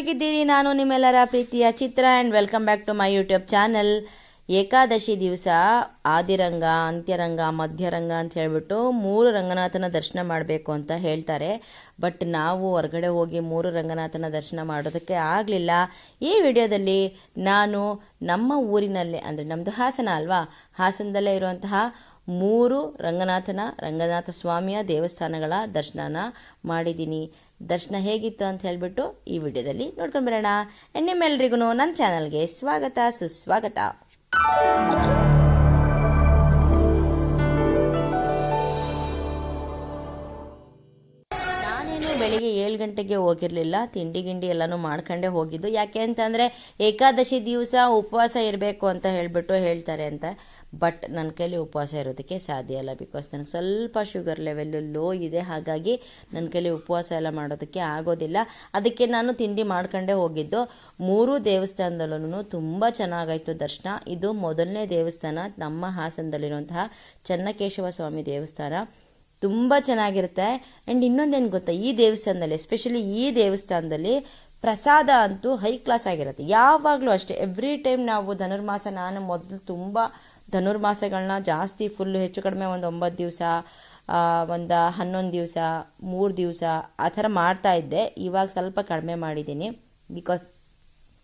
ಹೇಗಿದ್ದೀರಿ? ನಾನು ನಿಮ್ಮೆಲ್ಲರ ಪ್ರೀತಿಯ Chitra and welcome back to my YouTube channel. Ekadashi ದಿವಸ ಆದಿರಂಗ, ಅಂತ್ಯರಂಗ, ಮಧ್ಯರಂಗ ಅಂತ ಹೇಳ್ಬಿಟ್ಟು 3 ರಂಗನಾಥನ ದರ್ಶನ ಮಾಡಬೇಕು ಅಂತ ಹೇಳ್ತಾರೆ. ಬಟ್ ನಾವು ಹೊರಗಡೆ ಹೋಗಿ 3 ರಂಗನಾಥನ ದರ್ಶನ ಮಾಡೋದಕ್ಕೆ ಆಗಲಿಲ್ಲ. ಈ ವಿಡಿಯೋದಲ್ಲಿ ನಾನು ನಮ್ಮ ಊರಿನಲ್ಲೇ, ಅಂದರೆ ನಮ್ಮದು ಹಾಸನ ಅಲ್ವಾ, ಹಾಸನದಲ್ಲೇ ಇರುವಂತಹ 3 ರಂಗನಾಥ ಸ್ವಾಮಿಯ ದೇವಸ್ಥಾನಗಳ ದರ್ಶನನ ಮಾಡಿದ್ದೀನಿ. ದರ್ಶನ ಹೇಗಿತ್ತು ಅಂತ ಹೇಳ್ಬಿಟ್ಟು ಈ ವಿಡಿಯೋದಲ್ಲಿ ನೋಡ್ಕೊಂಡು ಬರೋಣ. ನಿಮ್ಮೆಲ್ರಿಗೂ ನನ್ನ ಚಾನಲ್ಗೆ ಸ್ವಾಗತ, ಸುಸ್ವಾಗತ. ಬೆಳಿಗ್ಗೆ 7 ಗಂಟೆಗೆ ಹೋಗಿರಲಿಲ್ಲ. ತಿಂಡಿ ಎಲ್ಲನೂ ಮಾಡ್ಕೊಂಡೇ ಹೋಗಿದ್ದು. ಯಾಕೆ ಅಂತಂದರೆ ಏಕಾದಶಿ ದಿವಸ ಉಪವಾಸ ಇರಬೇಕು ಅಂತ ಹೇಳ್ತಾರೆ ಅಂತ. ಬಟ್ ನನ್ನ ಕೈಲಿ ಉಪವಾಸ ಇರೋದಕ್ಕೆ ಸಾಧ್ಯ ಇಲ್ಲ. ಬಿಕಾಸ್ ನನಗೆ ಸ್ವಲ್ಪ ಶುಗರ್ ಲೆವೆಲ್ ಲೋ ಇದೆ. ಹಾಗಾಗಿ ನನ್ನ ಕೈಲಿ ಉಪವಾಸ ಎಲ್ಲ ಮಾಡೋದಕ್ಕೆ ಆಗೋದಿಲ್ಲ. ಅದಕ್ಕೆ ನಾನು ತಿಂಡಿ ಮಾಡ್ಕೊಂಡೇ ಹೋಗಿದ್ದು. 3 ದೇವಸ್ಥಾನದಲ್ಲೂ ತುಂಬ ಚೆನ್ನಾಗಾಯಿತು ದರ್ಶನ. ಇದು ಮೊದಲನೇ ದೇವಸ್ಥಾನ, ನಮ್ಮ ಹಾಸನದಲ್ಲಿರುವಂತಹ ಚನ್ನಕೇಶವ ಸ್ವಾಮಿ ದೇವಸ್ಥಾನ. ತುಂಬ ಚೆನ್ನಾಗಿರುತ್ತೆ. ಆ್ಯಂಡ್ ಇನ್ನೊಂದೇನು ಗೊತ್ತಾ, ಈ ದೇವಸ್ಥಾನದಲ್ಲಿ, ಎಸ್ಪೆಷಲಿ ಈ ದೇವಸ್ಥಾನದಲ್ಲಿ ಪ್ರಸಾದ ಅಂತೂ ಹೈ ಕ್ಲಾಸ್ ಆಗಿರುತ್ತೆ. ಯಾವಾಗಲೂ ಅಷ್ಟೇ, ಎವ್ರಿ ಟೈಮ್ ನಾವು ಧನುರ್ಮಾಸ, ನಾನು ಮೊದಲು ತುಂಬ ಧನುರ್ಮಾಸಗಳನ್ನ ಜಾಸ್ತಿ ಫುಲ್ಲು ಹೆಚ್ಚು ಕಡಿಮೆ ಒಂದು 9 ದಿವಸ, ಒಂದು 11 ದಿವಸ, 3 ದಿವಸ ಆ ಥರ ಮಾಡ್ತಾ ಇದ್ದೆ. ಇವಾಗ ಸ್ವಲ್ಪ ಕಡಿಮೆ ಮಾಡಿದ್ದೀನಿ. ಬಿಕಾಸ್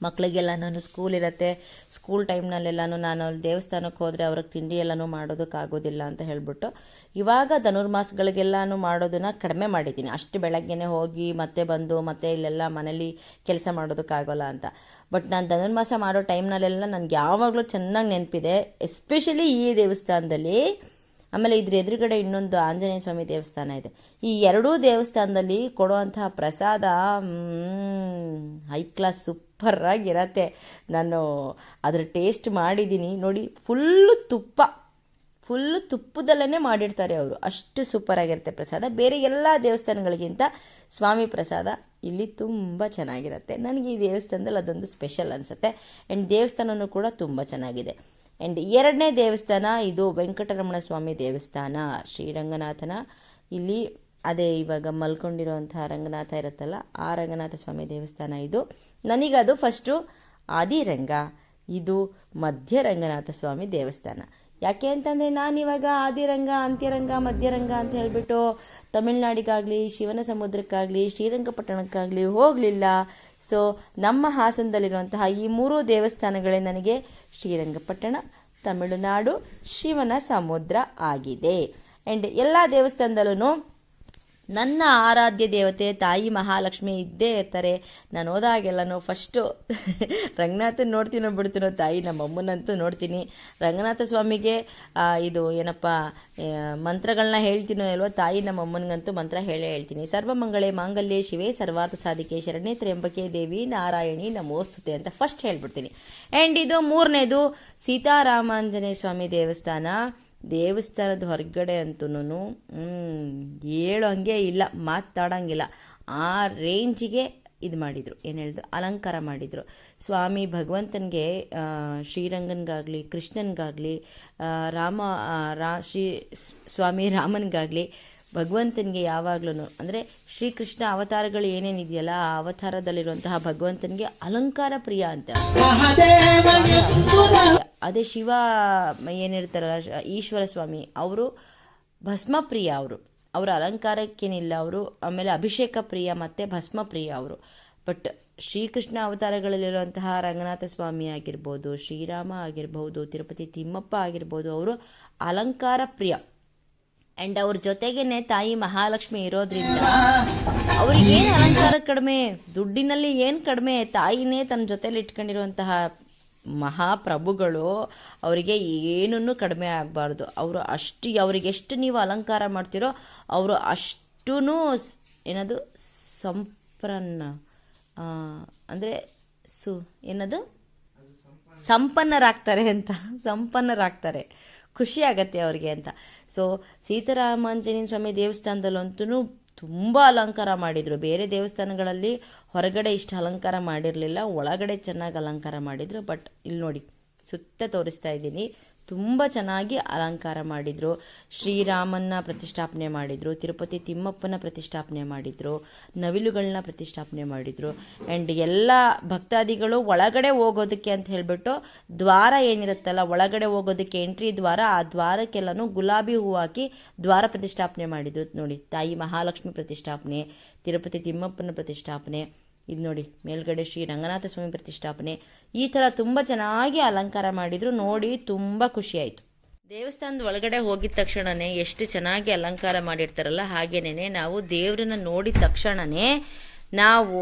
ಮಕ್ಕಳಿಗೆಲ್ಲ ನಾನು ಸ್ಕೂಲ್ ಇರುತ್ತೆ, ಸ್ಕೂಲ್ ಟೈಮ್ನಲ್ಲೆಲ್ಲನೂ ನಾನು ಅಲ್ಲಿ ದೇವಸ್ಥಾನಕ್ಕೆ ಹೋದರೆ ಅವ್ರಿಗೆ ತಿಂಡಿ ಎಲ್ಲನೂ ಮಾಡೋದಕ್ಕಾಗೋದಿಲ್ಲ ಅಂತ ಹೇಳ್ಬಿಟ್ಟು ಇವಾಗ ಧನುರ್ಮಾಸಗಳಿಗೆಲ್ಲನೂ ಮಾಡೋದನ್ನ ಕಡಿಮೆ ಮಾಡಿದ್ದೀನಿ. ಅಷ್ಟು ಬೆಳಗ್ಗೆನೇ ಹೋಗಿ ಮತ್ತೆ ಬಂದು ಮತ್ತೆ ಇಲ್ಲೆಲ್ಲ ಮನೇಲಿ ಕೆಲಸ ಮಾಡೋದಕ್ಕಾಗೋಲ್ಲ ಅಂತ. ಬಟ್ ನಾನು ಧನುರ್ಮಾಸ ಮಾಡೋ ಟೈಮ್ನಲ್ಲೆಲ್ಲ ನನಗೆ ಯಾವಾಗಲೂ ಚೆನ್ನಾಗಿ ನೆನಪಿದೆ, ಎಸ್ಪೆಷಲಿ ಈ ದೇವಸ್ಥಾನದಲ್ಲಿ. ಆಮೇಲೆ ಇದ್ರ ಎದುರುಗಡೆ ಇನ್ನೊಂದು ಆಂಜನೇಯ ಸ್ವಾಮಿ ದೇವಸ್ಥಾನ ಇದೆ. ಈ 2 ದೇವಸ್ಥಾನದಲ್ಲಿ ಕೊಡುವಂತಹ ಪ್ರಸಾದ ಹೈ ಕ್ಲಾಸ್ ಸೂಪರ್ ಆಗಿರತ್ತೆ. ನಾನು ಅದರ ಟೇಸ್ಟ್ ಮಾಡಿದ್ದೀನಿ ನೋಡಿ. ಫುಲ್ಲು ತುಪ್ಪದಲ್ಲೇ ಮಾಡಿರ್ತಾರೆ ಅವರು. ಅಷ್ಟು ಸೂಪರ್ ಆಗಿರುತ್ತೆ ಪ್ರಸಾದ. ಬೇರೆ ಎಲ್ಲ ದೇವಸ್ಥಾನಗಳಿಗಿಂತ ಸ್ವಾಮಿ ಪ್ರಸಾದ ಇಲ್ಲಿ ತುಂಬ ಚೆನ್ನಾಗಿರುತ್ತೆ. ನನಗೆ ಈ ದೇವಸ್ಥಾನದಲ್ಲಿ ಅದೊಂದು ಸ್ಪೆಷಲ್ ಅನಿಸುತ್ತೆ. ಆ್ಯಂಡ್ ದೇವಸ್ಥಾನವೂ ಕೂಡ ತುಂಬ ಚೆನ್ನಾಗಿದೆ. ಆ್ಯಂಡ್ 2ನೇ ದೇವಸ್ಥಾನ ಇದು ವೆಂಕಟರಮಣ ಸ್ವಾಮಿ ದೇವಸ್ಥಾನ, ಶ್ರೀರಂಗನಾಥನ. ಇಲ್ಲಿ ಅದೇ ಇವಾಗ ಮಲ್ಕೊಂಡಿರುವಂತಹ ರಂಗನಾಥ ಇರುತ್ತಲ್ಲ, ಆ ರಂಗನಾಥ ಸ್ವಾಮಿ ದೇವಸ್ಥಾನ ಇದು. ನನಗದು ಫಸ್ಟು ಆದಿರಂಗ, ಇದು ಮಧ್ಯ ರಂಗನಾಥ ಸ್ವಾಮಿ ದೇವಸ್ಥಾನ. ಯಾಕೆ ಅಂತಂದರೆ ನಾನಿವಾಗ ಆದಿರಂಗ, ಅಂತ್ಯರಂಗ, ಮಧ್ಯರಂಗ ಅಂತ ಹೇಳಿಬಿಟ್ಟು ತಮಿಳ್ನಾಡಿಗಾಗಲಿ, ಶಿವನ ಸಮುದ್ರಕ್ಕಾಗಲಿ, ಶ್ರೀರಂಗಪಟ್ಟಣಕ್ಕಾಗಲಿ ಹೋಗಲಿಲ್ಲ. ಸೊ ನಮ್ಮ ಹಾಸನದಲ್ಲಿರುವಂತಹ ಈ 3 ದೇವಸ್ಥಾನಗಳೇ ನನಗೆ ಶ್ರೀರಂಗಪಟ್ಟಣ, ತಮಿಳುನಾಡು, ಶಿವನ ಸಮುದ್ರ ಆಗಿದೆ. ಆ್ಯಂಡ್ ಎಲ್ಲ ದೇವಸ್ಥಾನದಲ್ಲೂ ನನ್ನ ಆರಾಧ್ಯ ದೇವತೆ ತಾಯಿ ಮಹಾಲಕ್ಷ್ಮಿ ಇದ್ದೇ ಇರ್ತಾರೆ. ನಾನು ಹೋದಾಗೆಲ್ಲನೂ ಫಸ್ಟು ರಂಗನಾಥನ ನೋಡ್ತೀನೋ ಬಿಡ್ತೀನೋ, ತಾಯಿ ನಮ್ಮ ಅಮ್ಮನಂತೂ ನೋಡ್ತೀನಿ. ರಂಗನಾಥ ಸ್ವಾಮಿಗೆ ಇದು ಏನಪ್ಪ ಮಂತ್ರಗಳನ್ನ ಹೇಳ್ತೀನೋ ಅಲ್ವೋ, ತಾಯಿ ನಮ್ಮ ಅಮ್ಮನಿಗಂತೂ ಮಂತ್ರ ಹೇಳ್ತೀನಿ. ಸರ್ವಮಂಗಳೆ ಮಾಂಗಲ್ಯೆ ಶಿವೆ ಸರ್ವಾರ್ಥ ಸಾಧಿಕೆ ಶರಣೆ ತ್ರ್ಯಂಬಕೆ ದೇವಿ ನಾರಾಯಣಿ ನಮೋಸ್ತುತೆ ಅಂತ ಫಸ್ಟ್ ಹೇಳ್ಬಿಡ್ತೀನಿ. ಆ್ಯಂಡ್ ಇದು 3ನೇದು ಸೀತಾರಾಮಾಂಜನೇಯ ಸ್ವಾಮಿ ದೇವಸ್ಥಾನ. ದೇವಸ್ಥಾನದ ಹೊರಗಡೆ ಅಂತೂ ಹೇಳೋಂಗೆ ಇಲ್ಲ, ಮಾತಾಡೋಂಗಿಲ್ಲ. ಆ ರೇಂಜಿಗೆ ಇದು ಮಾಡಿದರು, ಏನು ಹೇಳಿದ್ರು, ಅಲಂಕಾರ ಮಾಡಿದರು. ಸ್ವಾಮಿ ಭಗವಂತನಿಗೆ, ಶ್ರೀರಂಗನಿಗಾಗಲಿ, ಕೃಷ್ಣನಿಗಾಗಲಿ, ಸ್ವಾಮಿ ರಾಮನಿಗಾಗಲಿ, ಭಗವಂತನಿಗೆ ಯಾವಾಗ್ಲೂ ಅಂದರೆ ಶ್ರೀಕೃಷ್ಣ ಅವತಾರಗಳು ಏನೇನಿದೆಯಲ್ಲ, ಆ ಅವತಾರದಲ್ಲಿರುವಂತಹ ಭಗವಂತನಿಗೆ ಅಲಂಕಾರ ಪ್ರಿಯ ಅಂತ. ಅದೇ ಶಿವ ಏನಿರ್ತಾರಲ್ಲ, ಈಶ್ವರ ಸ್ವಾಮಿ, ಅವರು ಭಸ್ಮಪ್ರಿಯ. ಅವರ ಅಲಂಕಾರಕ್ಕೇನಿಲ್ಲ ಅವರು. ಆಮೇಲೆ ಅಭಿಷೇಕ ಪ್ರಿಯ ಮತ್ತು ಭಸ್ಮಪ್ರಿಯ ಅವರು. ಬಟ್ ಶ್ರೀಕೃಷ್ಣ ಅವತಾರಗಳಲ್ಲಿರುವಂತಹ ರಂಗನಾಥ ಸ್ವಾಮಿ ಆಗಿರ್ಬೋದು, ಶ್ರೀರಾಮ ಆಗಿರ್ಬೋದು, ತಿರುಪತಿ ತಿಮ್ಮಪ್ಪ ಆಗಿರ್ಬೋದು, ಅವರು ಅಲಂಕಾರ ಪ್ರಿಯ. ಆ್ಯಂಡ್ ಅವ್ರ ಜೊತೆಗೇನೆ ತಾಯಿ ಮಹಾಲಕ್ಷ್ಮಿ ಇರೋದ್ರಿಂದ ಅವ್ರಿಗೆ ಏನು ಅಲಂಕಾರ ಕಡಿಮೆ, ದುಡ್ಡಿನಲ್ಲಿ ಏನು ಕಡಿಮೆ, ತಾಯಿನೇ ತನ್ನ ಜೊತೆಲಿ ಇಟ್ಕೊಂಡಿರುವಂತಹ ಮಹಾಪ್ರಭುಗಳು. ಅವರಿಗೆ ಏನನ್ನೂ ಕಡಿಮೆ ಆಗಬಾರ್ದು. ಅವ್ರಿಗೆ ಎಷ್ಟು ನೀವು ಅಲಂಕಾರ ಮಾಡ್ತೀರೋ ಅವರು ಅಷ್ಟೂ ಏನದು ಸಂಪನ್ನ ಅಂದರೆ ಸಂಪನ್ನರಾಗ್ತಾರೆ. ಖುಷಿ ಆಗತ್ತೆ ಅವ್ರಿಗೆ ಅಂತ. ಸೊ ಸೀತಾರಾಮಾಂಜನೇಯ ಸ್ವಾಮಿ ದೇವಸ್ಥಾನದಲ್ಲಂತೂ ತುಂಬ ಅಲಂಕಾರ ಮಾಡಿದರು. ಬೇರೆ ದೇವಸ್ಥಾನಗಳಲ್ಲಿ ಹೊರಗಡೆ ಇಷ್ಟು ಅಲಂಕಾರ ಮಾಡಿರಲಿಲ್ಲ, ಒಳಗಡೆ ಚೆನ್ನಾಗಿ ಅಲಂಕಾರ ಮಾಡಿದರು. ಬಟ್ ಇಲ್ಲಿ ನೋಡಿ, ಸುತ್ತ ತೋರಿಸ್ತಾ ಇದ್ದೀನಿ, ತುಂಬ ಚೆನ್ನಾಗಿ ಅಲಂಕಾರ ಮಾಡಿದರು. ಶ್ರೀರಾಮನ್ನ ಪ್ರತಿಷ್ಠಾಪನೆ ಮಾಡಿದರು, ತಿರುಪತಿ ತಿಮ್ಮಪ್ಪನ ಪ್ರತಿಷ್ಠಾಪನೆ ಮಾಡಿದರು, ನವಿಲುಗಳನ್ನ ಪ್ರತಿಷ್ಠಾಪನೆ ಮಾಡಿದರು. ಆ್ಯಂಡ್ ಎಲ್ಲ ಭಕ್ತಾದಿಗಳು ಒಳಗಡೆ ಹೋಗೋದಕ್ಕೆ ಅಂತ ಹೇಳಿಬಿಟ್ಟು ದ್ವಾರ ಏನಿರುತ್ತಲ್ಲ, ಒಳಗಡೆ ಹೋಗೋದಕ್ಕೆ ಎಂಟ್ರಿ ದ್ವಾರ, ಆ ದ್ವಾರಕ್ಕೆಲ್ಲನೂ ಗುಲಾಬಿ ಹೂ ಹಾಕಿ ದ್ವಾರ ಪ್ರತಿಷ್ಠಾಪನೆ ಮಾಡಿದ್ರು. ನೋಡಿ, ತಾಯಿ ಮಹಾಲಕ್ಷ್ಮಿ ಪ್ರತಿಷ್ಠಾಪನೆ, ತಿರುಪತಿ ತಿಮ್ಮಪ್ಪನ ಪ್ರತಿಷ್ಠಾಪನೆ, ಇದು ನೋಡಿ ಮೇಲ್ಗಡೆ ಶ್ರೀ ರಂಗನಾಥ ಸ್ವಾಮಿ ಪ್ರತಿಷ್ಠಾಪನೆ, ಈ ಥರ ತುಂಬ ಚೆನ್ನಾಗಿ ಅಲಂಕಾರ ಮಾಡಿದ್ರು. ನೋಡಿ ತುಂಬ ಖುಷಿ ಆಯಿತು. ದೇವಸ್ಥಾನದ ಒಳಗಡೆ ಹೋಗಿದ ತಕ್ಷಣನೇ ಎಷ್ಟು ಚೆನ್ನಾಗಿ ಅಲಂಕಾರ ಮಾಡಿರ್ತಾರಲ್ಲ, ಹಾಗೇನೆ ನಾವು ದೇವ್ರನ್ನ ನೋಡಿದ ತಕ್ಷಣನೇ ನಾವು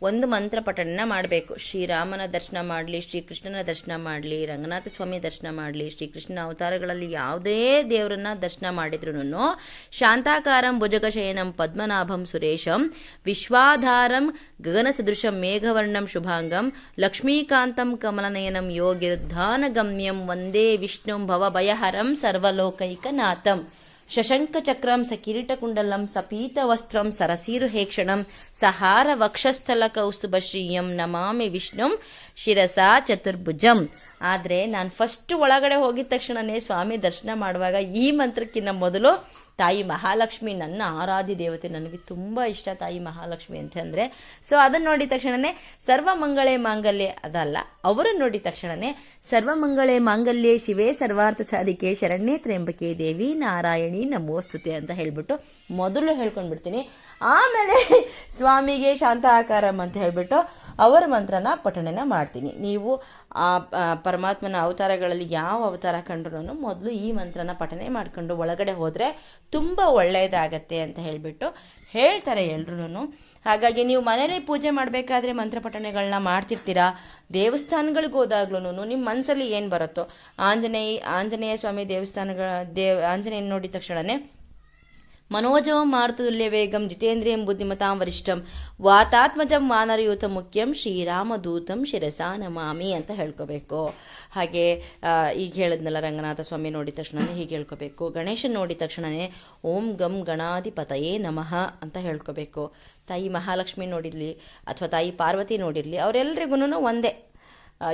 ಒಂದು ಮಂತ್ರ ಪಠಣನ ಮಾಡಬೇಕು. ಶ್ರೀರಾಮನ ದರ್ಶನ ಮಾಡಲಿ, ಶ್ರೀಕೃಷ್ಣನ ದರ್ಶನ ಮಾಡಲಿ, ರಂಗನಾಥ ಸ್ವಾಮಿ ದರ್ಶನ ಮಾಡಲಿ, ಶ್ರೀಕೃಷ್ಣನ ಅವತಾರಗಳಲ್ಲಿ ಯಾವುದೇ ದೇವರನ್ನ ದರ್ಶನ ಮಾಡಿದ್ರು ಶಾಂತಾಕಾರಂ ಭುಜಗಶಯನಂ ಪದ್ಮನಾಭಂ ಸುರೇಶಂ ವಿಶ್ವಾಧಾರಂ ಗಗನ ಸದೃಶಂ ಮೇಘವರ್ಣಂ ಶುಭಾಂಗಂ ಲಕ್ಷ್ಮೀಕಾಂತಂ ಕಮಲನಯನಂ ಯೋಗಿರ್ಧಾನಗಮ್ಯಂ ವಂದೇ ವಿಷ್ಣುಂ ಭವಭಯಹರಂ ಸರ್ವಲೋಕೈಕನಾಥಂ ಶಶಂಕ ಚಕ್ರಂ ಸಕಿರೀಟಕುಂಡಲಂ ಸಪೀತವಸ್ತ್ರಂ ಸರಸೀರುಹೇಕ್ಷಣಂ ಸಹಾರ ವಕ್ಷಸ್ಥಲ ಕೌಸ್ತುಭಶ್ರೀಯಂ ನಮಾಮಿ ವಿಷ್ಣುಂ ಶಿರಸಾ ಚತುರ್ಭುಜಂ. ಆದರೆ ನಾನು ಫಸ್ಟ್ ಒಳಗಡೆ ಹೋಗಿದ ತಕ್ಷಣನೇ ಸ್ವಾಮಿ ದರ್ಶನ ಮಾಡುವಾಗ ಈ ಮಂತ್ರಕ್ಕಿಂತ ಮೊದಲು ತಾಯಿ ಮಹಾಲಕ್ಷ್ಮಿ, ನನ್ನ ಆರಾಧ್ಯ ದೇವತೆ, ನನಗೆ ತುಂಬ ಇಷ್ಟ ತಾಯಿ ಮಹಾಲಕ್ಷ್ಮಿ ಅಂತಂದರೆ. ಸೊ ಅದನ್ನು ನೋಡಿದ ತಕ್ಷಣನೇ ಸರ್ವಮಂಗಳೇ ಮಾಂಗಲ್ಯ ಅದಲ್ಲ, ಅವರನ್ನು ನೋಡಿದ ತಕ್ಷಣನೇ ಸರ್ವಮಂಗಳೇ ಮಾಂಗಲ್ಯೆ ಶಿವೇ ಸರ್ವಾರ್ಥ ಸಾಧಿಕೆ ಶರಣ್ಯೇ ತ್ರ್ಯಂಬಕೆ ದೇವಿ ನಾರಾಯಣಿ ನಮೋಸ್ತುತೆ ಅಂತ ಹೇಳ್ಬಿಟ್ಟು ಮೊದಲು ಹೇಳ್ಕೊಂಡ್ಬಿಡ್ತೀನಿ. ಆಮೇಲೆ ಸ್ವಾಮಿಗೆ ಶಾಂತಾಕಾರಂ ಅಂತ ಹೇಳ್ಬಿಟ್ಟು ಅವರ ಮಂತ್ರನ ಪಠಣೆನ ಮಾಡ್ತೀನಿ. ನೀವು ಆ ಪರಮಾತ್ಮನ ಅವತಾರಗಳಲ್ಲಿ ಯಾವ ಅವತಾರ ಕಂಡ್ರು ಮೊದಲು ಈ ಮಂತ್ರನ ಪಠನೆ ಮಾಡ್ಕೊಂಡು ಒಳಗಡೆ ಹೋದರೆ ತುಂಬ ಒಳ್ಳೆಯದಾಗತ್ತೆ ಅಂತ ಹೇಳ್ಬಿಟ್ಟು ಹೇಳ್ತಾರೆ ಎಲ್ರೂ. ಹಾಗಾಗಿ ನೀವು ಮನೇಲಿ ಪೂಜೆ ಮಾಡಬೇಕಾದ್ರೆ ಮಂತ್ರ ಪಠಣೆಗಳನ್ನ ಮಾಡ್ತಿರ್ತೀರಾ. ದೇವಸ್ಥಾನಗಳಿಗೆ ಹೋದಾಗ್ಲೂ ನಿಮ್ಮ ಮನಸ್ಸಲ್ಲಿ ಏನು ಬರುತ್ತೋ, ಆಂಜನೇಯ ಸ್ವಾಮಿ ದೇವಸ್ಥಾನಗಳ ಆಂಜನೇಯನ ನೋಡಿದ ತಕ್ಷಣನೇ ಮನೋಜವಂ ಮಾರುತುಲ್ಯ ವೇಗಂ ಜಿತೇಂದ್ರಿಯಂ ಬುದ್ಧಿಮತಾಂ ವರಿಷ್ಠಂ ವಾತಾತ್ಮಜಂ ವಾನರಯೂತ ಮುಖ್ಯಂ ಶ್ರೀರಾಮದೂತಂ ಶಿರಸಾ ನಮಾಮಿ ಅಂತ ಹೇಳ್ಕೋಬೇಕು. ಹಾಗೆ ಈಗ ಹೇಳಿದ್ನಲ್ಲ, ರಂಗನಾಥ ಸ್ವಾಮಿ ನೋಡಿದ ತಕ್ಷಣನೇ ಹೀಗೆ ಹೇಳ್ಕೋಬೇಕು. ಗಣೇಶನ್ ನೋಡಿದ ತಕ್ಷಣನೇ ಓಂ ಗಂ ಗಣಾಧಿಪತಯೇ ನಮಃ ಅಂತ ಹೇಳ್ಕೋಬೇಕು. ತಾಯಿ ಮಹಾಲಕ್ಷ್ಮಿ ನೋಡಿರಲಿ ಅಥವಾ ತಾಯಿ ಪಾರ್ವತಿ ನೋಡಿರಲಿ, ಅವರೆಲ್ಲರಿಗೂ ಒಂದೇ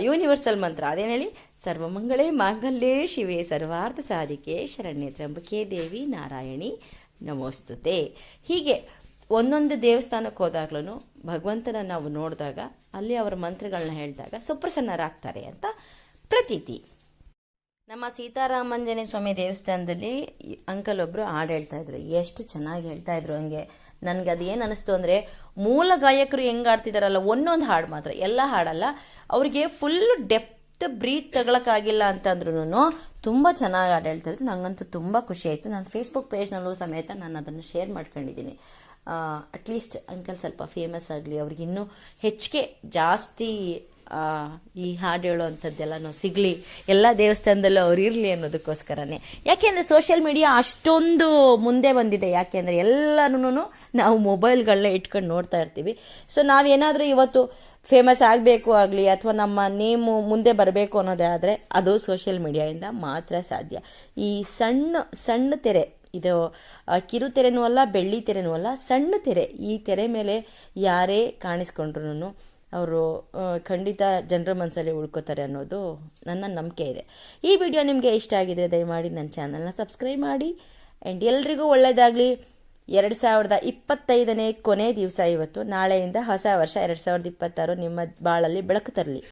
ಯೂನಿವರ್ಸಲ್ ಮಂತ್ರ. ಅದೇನು ಹೇಳಿ, ಸರ್ವಮಂಗಳೇ ಮಾಂಗಲ್ಯೇ ಶಿವೇ ಸರ್ವಾರ್ಥ ಸಾಧಿಕೆ ಶರಣ್ಯೇ ತ್ರ್ಯಂಬಕೆ ದೇವಿ ನಾರಾಯಣಿ ನಮೋಸ್ತುತೆ. ಹೀಗೆ ಒಂದೊಂದು ದೇವಸ್ಥಾನಕ್ಕೆ ಹೋದಾಗ್ಲೂ ಭಗವಂತನ ನಾವು ನೋಡಿದಾಗ ಅಲ್ಲಿ ಅವರ ಮಂತ್ರಗಳನ್ನ ಹೇಳಿದಾಗ ಸುಪ್ರಸನ್ನರಾಗ್ತಾರೆ ಅಂತ ಪ್ರತೀತಿ. ನಮ್ಮ ಸೀತಾರಾಮಾಂಜನೇಯ ಸ್ವಾಮಿ ದೇವಸ್ಥಾನದಲ್ಲಿ ಅಂಕಲ್ ಒಬ್ಬರು ಹಾಡು ಹೇಳ್ತಾ ಇದ್ರು, ಎಷ್ಟು ಚೆನ್ನಾಗಿ ಹೇಳ್ತಾ ಇದ್ರು. ಹಂಗೆ ನನಗೆ ಅದೇನು ಅನಿಸ್ತು ಅಂದರೆ, ಮೂಲ ಗಾಯಕರು ಹೆಂಗೆ ಆಡ್ತಿದಾರಲ್ಲ, ಒಂದೊಂದು ಹಾಡು ಮಾತ್ರ, ಎಲ್ಲ ಹಾಡಲ್ಲ, ಅವ್ರಿಗೆ ಫುಲ್ ಡೆಪ್ತ್ ಬ್ರೀತ್ ತಗೊಳಕ್ಕಾಗಿಲ್ಲ ಅಂತಂದ್ರೂ ತುಂಬ ಚೆನ್ನಾಗಿ ಹಾಡು ಹೇಳ್ತಾಯಿದ್ರು. ನನಗಂತೂ ತುಂಬ ಖುಷಿ ಆಯಿತು. ನಾನು ಫೇಸ್ಬುಕ್ ಪೇಜ್ನಲ್ಲೂ ಸಮೇತ ನಾನು ಅದನ್ನು ಶೇರ್ ಮಾಡ್ಕೊಂಡಿದ್ದೀನಿ. ಅಟ್ಲೀಸ್ಟ್ ಅಂಕಲ್ ಸ್ವಲ್ಪ ಫೇಮಸ್ ಆಗಲಿ, ಅವ್ರಿಗಿನ್ನೂ ಹೆಚ್ಚಿಗೆ ಜಾಸ್ತಿ ಈ ಹಾಡು ಹೇಳೋವಂಥದ್ದೆಲ್ಲನೂ ಸಿಗಲಿ, ಎಲ್ಲ ದೇವಸ್ಥಾನದಲ್ಲೂ ಅವ್ರು ಇರಲಿ ಅನ್ನೋದಕ್ಕೋಸ್ಕರನೇ. ಯಾಕೆಂದರೆ ಸೋಷಿಯಲ್ ಮೀಡಿಯಾ ಅಷ್ಟೊಂದು ಮುಂದೆ ಬಂದಿದೆ. ಯಾಕೆಂದರೆ ಎಲ್ಲನೂ ನಾವು ಮೊಬೈಲ್ಗಳನ್ನ ಇಟ್ಕೊಂಡು ನೋಡ್ತಾ ಇರ್ತೀವಿ. ಸೊ ನಾವೇನಾದರೂ ಇವತ್ತು ಫೇಮಸ್ ಆಗಬೇಕು ಆಗಲಿ ಅಥವಾ ನಮ್ಮ ನೇಮು ಮುಂದೆ ಬರಬೇಕು ಅನ್ನೋದೇ ಆದರೆ ಅದು ಸೋಷಿಯಲ್ ಮೀಡಿಯಾಯಿಂದ ಮಾತ್ರ ಸಾಧ್ಯ. ಈ ಸಣ್ಣ ತೆರೆ, ಇದು ಕಿರುತೆರೆನೂ ಅಲ್ಲ, ಬೆಳ್ಳಿ ತೆರೆನೂ ಅಲ್ಲ, ಸಣ್ಣ ತೆರೆ, ಈ ತೆರೆ ಮೇಲೆ ಯಾರೇ ಕಾಣಿಸ್ಕೊಂಡ್ರು ಅವರು ಖಂಡಿತ ಜನರ ಮನಸ್ಸಲ್ಲಿ ಉಳ್ಕೋತಾರೆ ಅನ್ನೋದು ನನ್ನ ನಂಬಿಕೆ ಇದೆ. ಈ ವಿಡಿಯೋ ನಿಮಗೆ ಇಷ್ಟ ಆಗಿದೆ, ದಯಮಾಡಿ ನನ್ನ ಚಾನಲ್ನ ಸಬ್ಸ್ಕ್ರೈಬ್ ಮಾಡಿ. ಆ್ಯಂಡ್ ಎಲ್ರಿಗೂ ಒಳ್ಳೆಯದಾಗಲಿ. 2025ನೇ ಕೊನೆ ದಿವಸ ಇವತ್ತು. ನಾಳೆಯಿಂದ ಹೊಸ ವರ್ಷ 2026 ನಿಮ್ಮ ಬಾಳಲ್ಲಿ ಬೆಳಕು ತರಲಿ.